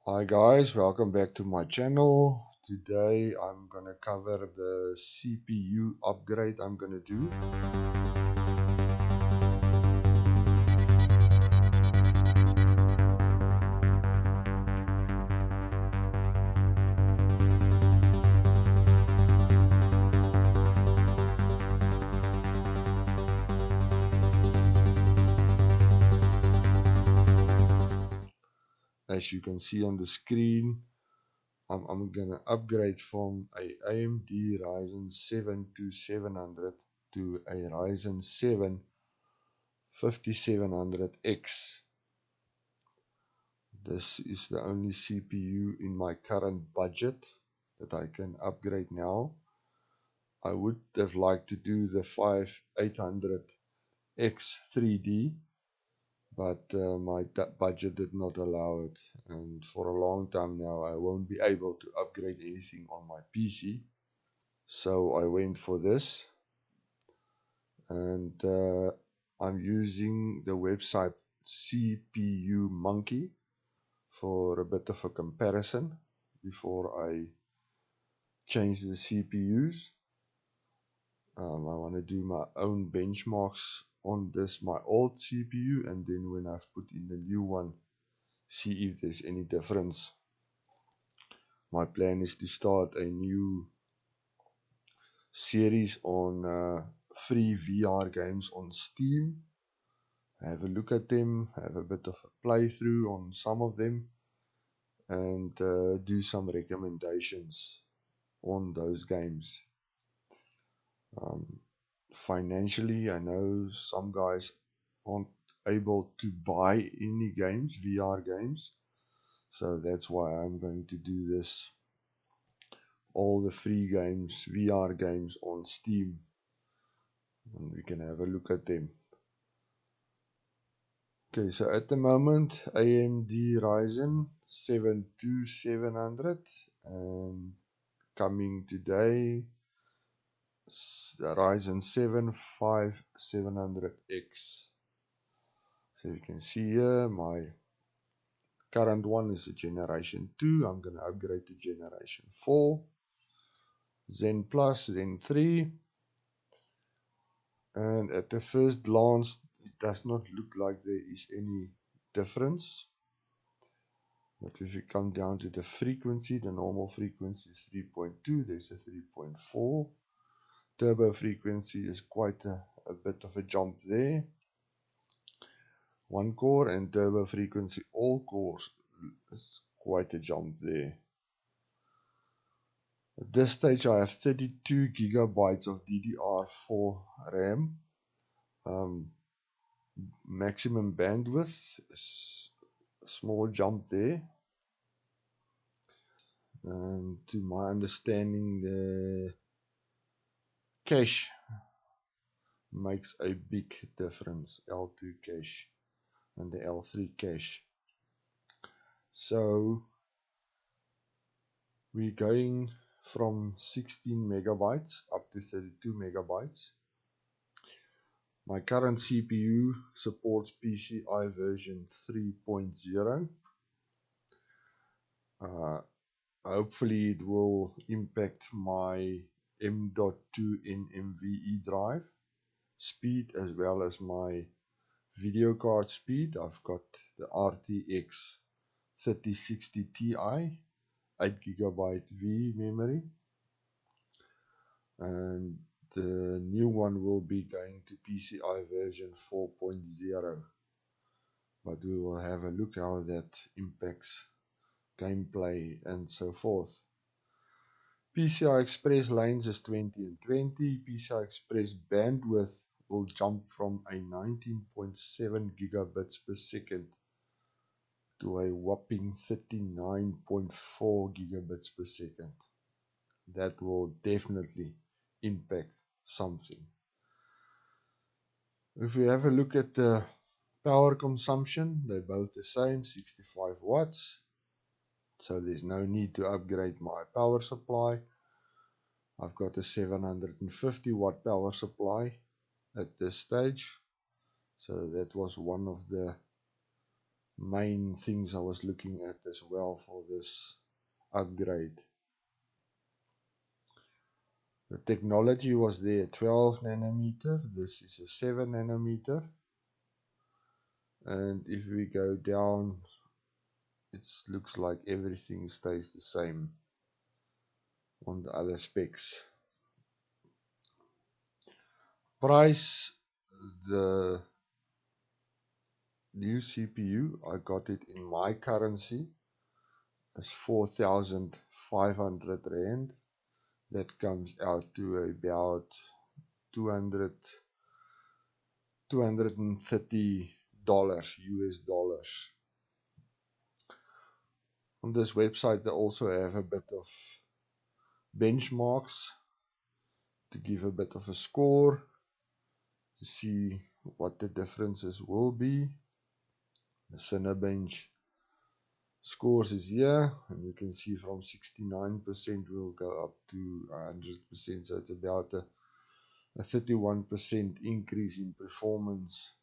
Hi guys, welcome back to my channel. Today I'm gonna cover the CPU upgrade I'm gonna do. As you can see on the screen, I'm gonna upgrade from a AMD Ryzen 7 2700 to a Ryzen 7 5700X. This is the only CPU in my current budget that I can upgrade now. I would have liked to do the 5800X 3D, but my budget did not allow it, and for a long time now I won't be able to upgrade anything on my PC. So I went for this, and I'm using the website CPU Monkey for a bit of a comparison before I change the CPUs. I want to do my own benchmarks on this, my old CPU, and then when I've put in the new one, see if there's any difference. My plan is to start a new series on free VR games on Steam. Have a look at them, have a bit of a playthrough on some of them, and do some recommendations on those games. Financially, I know some guys aren't able to buy any games, VR games, so that's why I'm going to do this. All the free games, VR games on Steam, and we can have a look at them. Okay, so at the moment, AMD Ryzen 7 2700, and coming today, the Ryzen 7 5700X. So you can see here, my current one is a generation 2. I'm going to upgrade to generation 4. Zen Plus, Zen 3. And at the first glance, it does not look like there is any difference. But if you come down to the frequency, the normal frequency is 3.2. There's a 3.4. Turbo frequency is quite a bit of a jump there. One core, and turbo frequency all cores is quite a jump there. At this stage I have 32 gigabytes of DDR4 RAM. Maximum bandwidth is a small jump there. And to my understanding, the cache makes a big difference, L2 cache and the L3 cache. So we're going from 16 megabytes up to 32 megabytes. My current CPU supports PCI version 3.0. Hopefully it will impact my M.2 NVMe drive speed as well as my video card speed. I've got the RTX 3060 Ti, 8GB V memory, and the new one will be going to PCI version 4.0, but we will have a look how that impacts gameplay and so forth. PCI Express lanes is 20 and 20. PCI Express bandwidth will jump from a 19.7 gigabits per second to a whopping 39.4 gigabits per second. That will definitely impact something. If we have a look at the power consumption, they're both the same, 65 watts. So there's no need to upgrade my power supply. I've got a 750 watt power supply at this stage. So that was one of the main things I was looking at as well for this upgrade. The technology was there, 12 nanometer, this is a 7 nanometer, and if we go down, it looks like everything stays the same on the other specs. Price, the new CPU, I got it in my currency, is 4,500 Rand. That comes out to about $230 US dollars. On this website they also have a bit of benchmarks to give a bit of a score to see what the differences will be. The Cinebench scores is here, and you can see from 69% will go up to 100%, so it's about a 31% increase in performance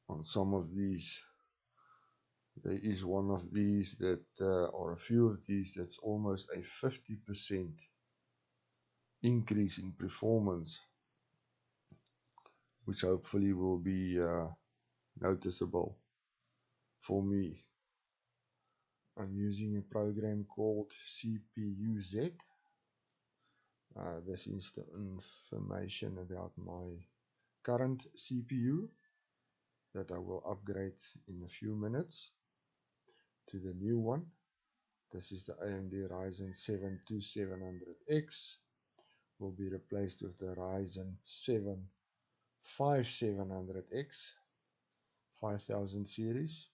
on some of these. There is one of these that, or a few of these, that's almost a 50% increase in performance, which hopefully will be noticeable for me. I'm using a program called CPU-Z. This is the information about my current CPU that I will upgrade in a few minutes to the new one. This is the AMD Ryzen 7 2700X. Will be replaced with the Ryzen 7 5700X 5000 series,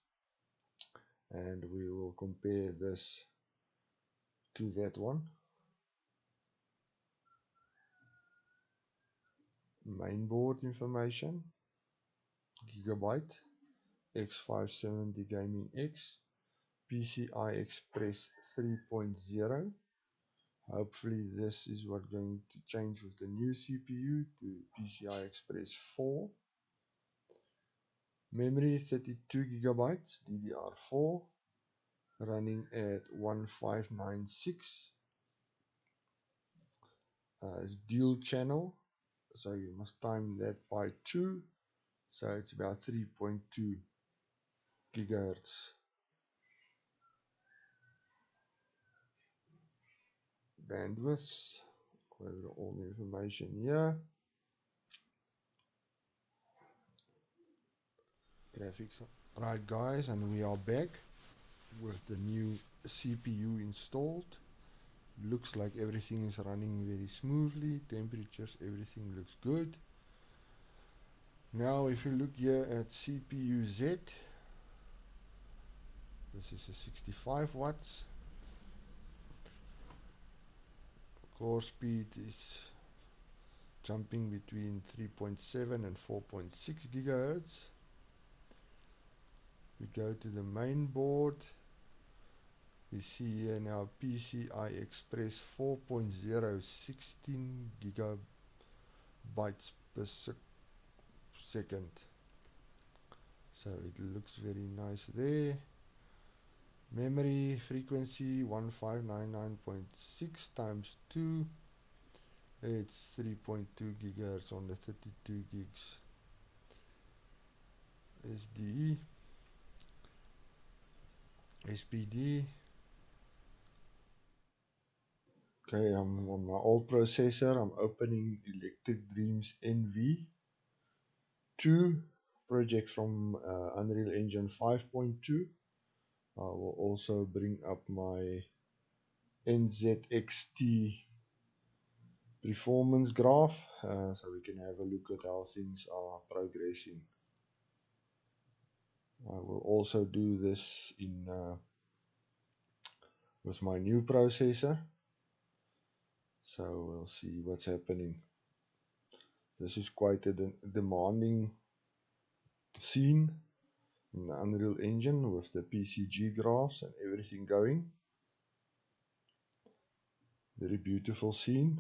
and we will compare this to that one. Mainboard information, Gigabyte X570 Gaming X, PCI Express 3.0. Hopefully this is what's going to change with the new CPU to PCI Express 4. Memory 32 gigabytes DDR4, running at 1596. It's dual channel, so you must time that by 2, so it's about 3.2 gigahertz. Bandwidth, all the information here. Graphics. Right guys, and we are back with the new CPU installed. Looks like everything is running very smoothly. Temperatures, everything looks good. Now if you look here at CPU-Z, this is a 65 watts. Core speed is jumping between 3.7 and 4.6 gigahertz. We go to the main board. We see here now PCI Express 4.0, 16 gigabytes per second. So it looks very nice there. Memory frequency 1599.6 times 2. It's 3.2 gigahertz on the 32 gigs. SDE, SPD. Okay, I'm on my old processor. I'm opening Electric Dreams NV2 project from Unreal Engine 5.2. I will also bring up my NZXT performance graph so we can have a look at how things are progressing. I will also do this in with my new processor, so we'll see what's happening. This is quite a demanding scene in the Unreal Engine with the PCG graphs and everything going. Very beautiful scene.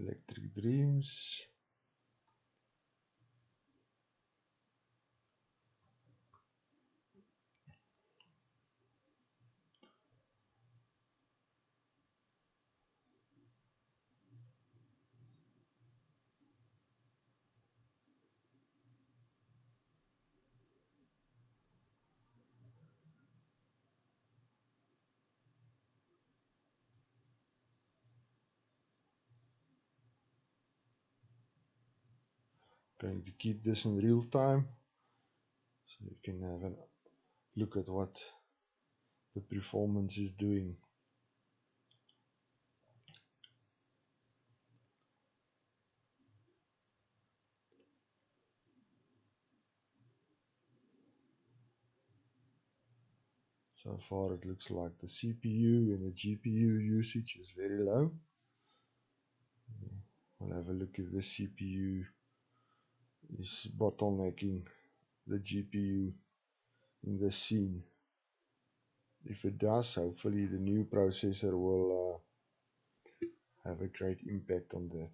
Electric Dreams. Going to keep this in real time so you can have a look at what the performance is doing. So far it looks like the CPU and the GPU usage is very low. We'll have a look if the CPU is bottlenecking the GPU in this scene. If it does, hopefully the new processor will have a great impact on that.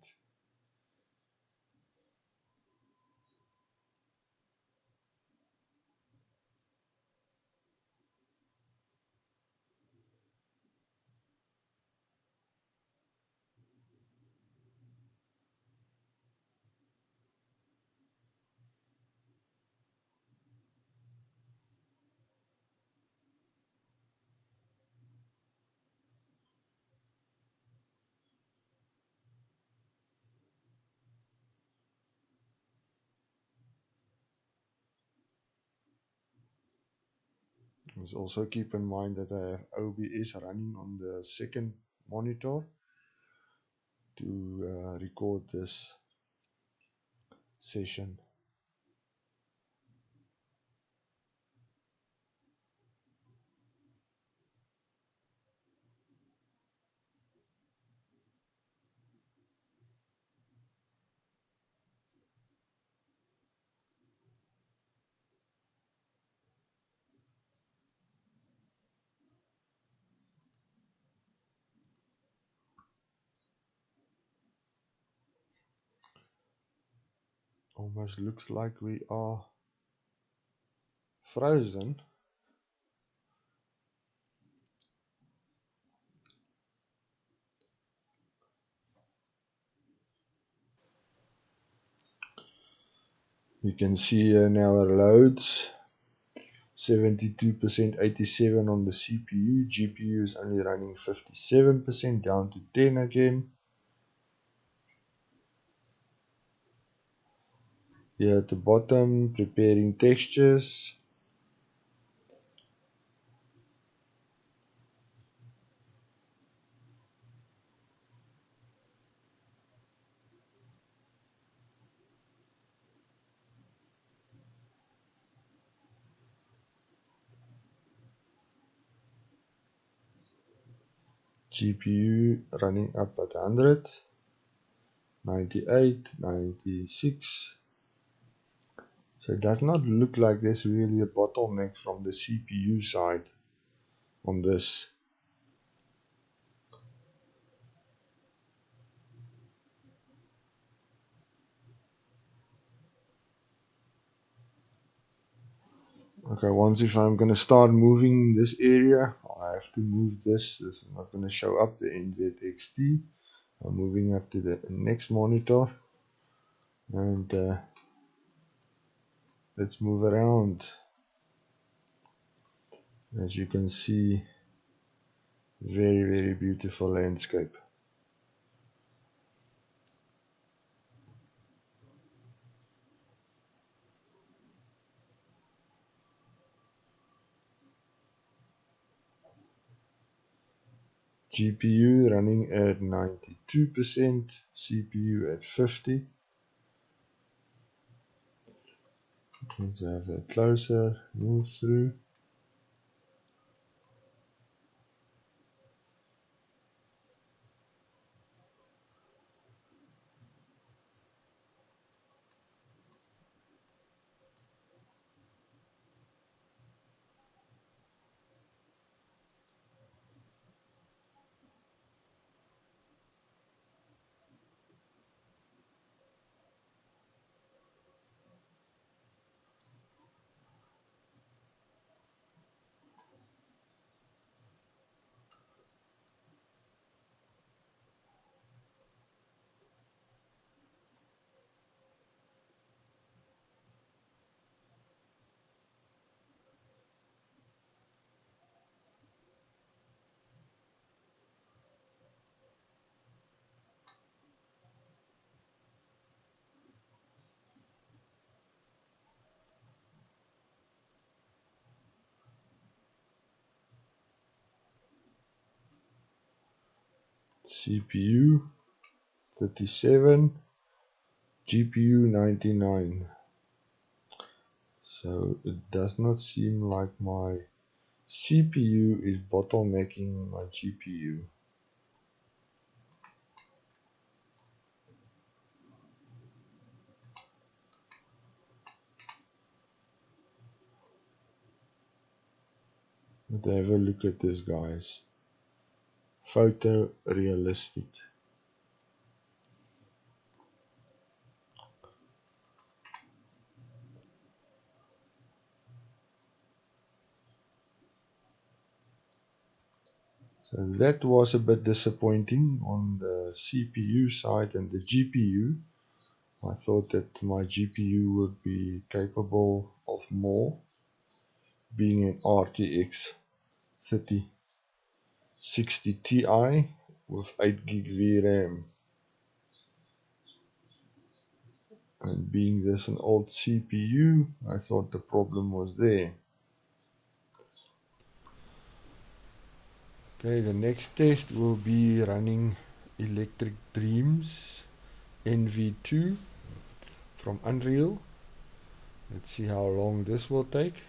Let's also keep in mind that I have OBS running on the second monitor to record this session. Almost looks like we are frozen. You can see now our loads 72%, 87 on the CPU. GPU is only running 57%, down to 10 again. Here at the bottom, preparing textures. GPU running up at 100, 98, 96. So it does not look like there's really a bottleneck from the CPU side on this. Okay, once if I'm going to start moving this area, I have to move this. This is not going to show up the NZXT. I'm moving up to the next monitor. And let's move around. As you can see, very, very beautiful landscape. GPU running at 92%, CPU at 50%. Let's have a closer move through. CPU 37, GPU 99. So it does not seem like my CPU is bottlenecking my GPU. But have a look at this, guys. Photorealistic. So that was a bit disappointing on the CPU side and the GPU. I thought that my GPU would be capable of more, being an RTX 3060 Ti with 8 gig VRAM. And being this an old CPU, I thought the problem was there. Okay, the next test will be running Electric Dreams NV2 from Unreal. Let's see how long this will take.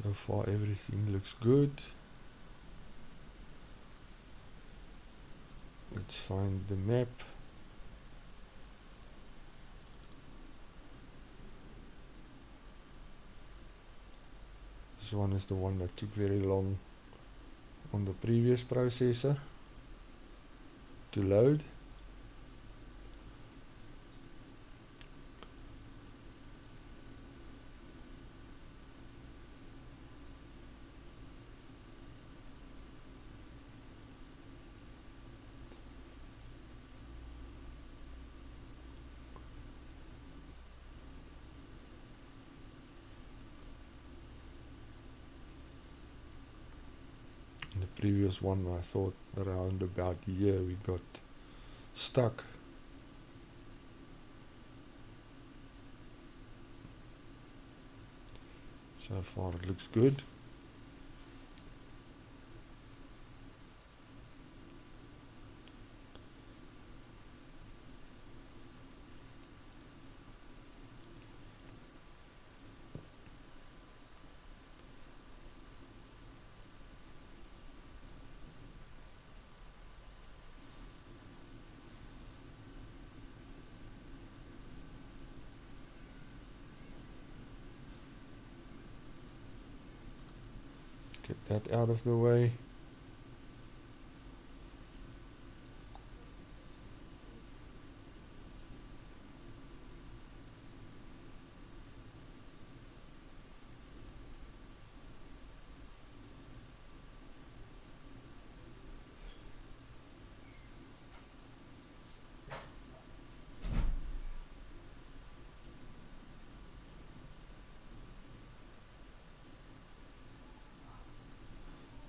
So far everything looks good. Let's find the map. This one is the one that took very long on the previous processor to load. The previous one, I thought around about here we got stuck. So far it looks good. Get that out of the way.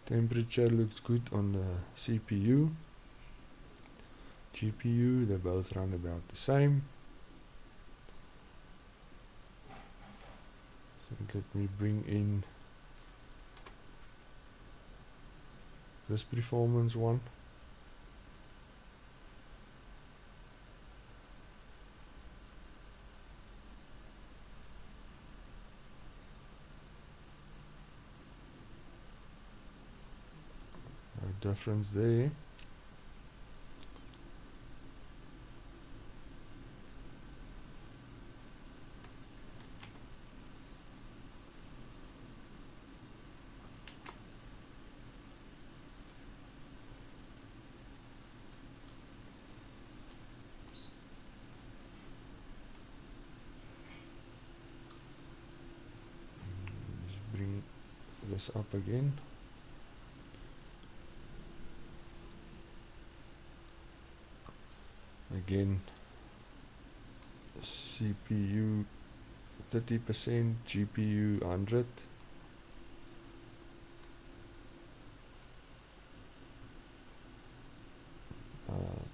Temperature looks good on the CPU. GPU, they both run about the same. So let me bring in this performance one. No difference there. this up again. Again, CPU 30%, GPU 100.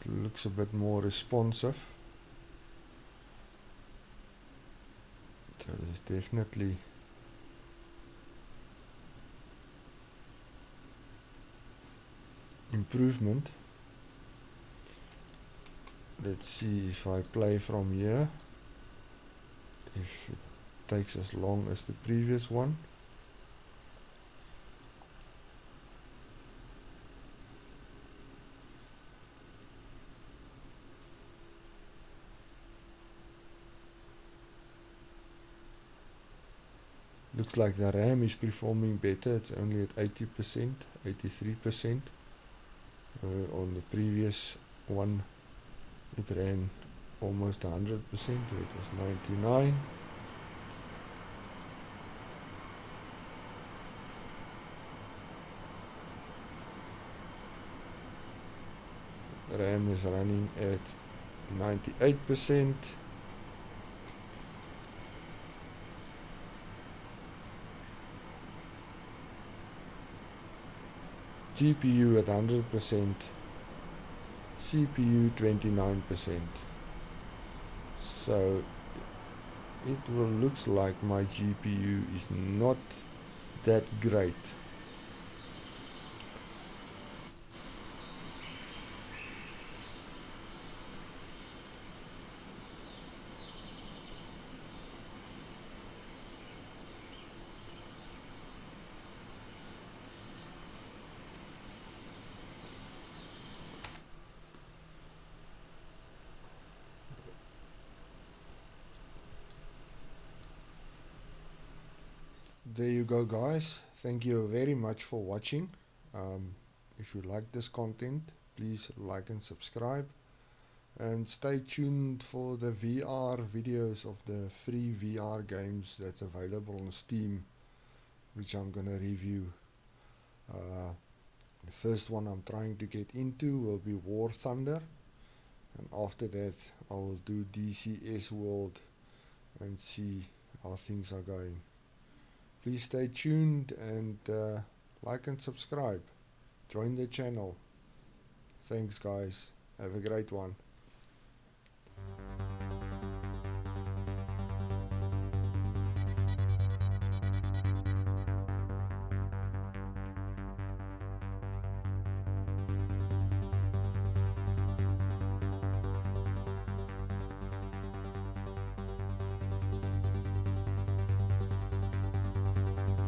It looks a bit more responsive. So there's definitely improvement. Let's see if I play from here, if it takes as long as the previous one. Looks like the RAM is performing better. It's only at 80%, 83%. On the previous one it ran almost 100%, it was 99. RAM is running at 98%. GPU at 100%, CPU 29%. So it will looks like my GPU is not that great. There you go, guys. Thank you very much for watching. If you like this content, please like and subscribe, and stay tuned for the VR videos of the free VR games that's available on Steam, which I'm gonna review. The first one I'm trying to get into will be War Thunder, and after that I will do DCS World and see how things are going. Please stay tuned and like and subscribe. Join the channel. Thanks, guys. Have a great one.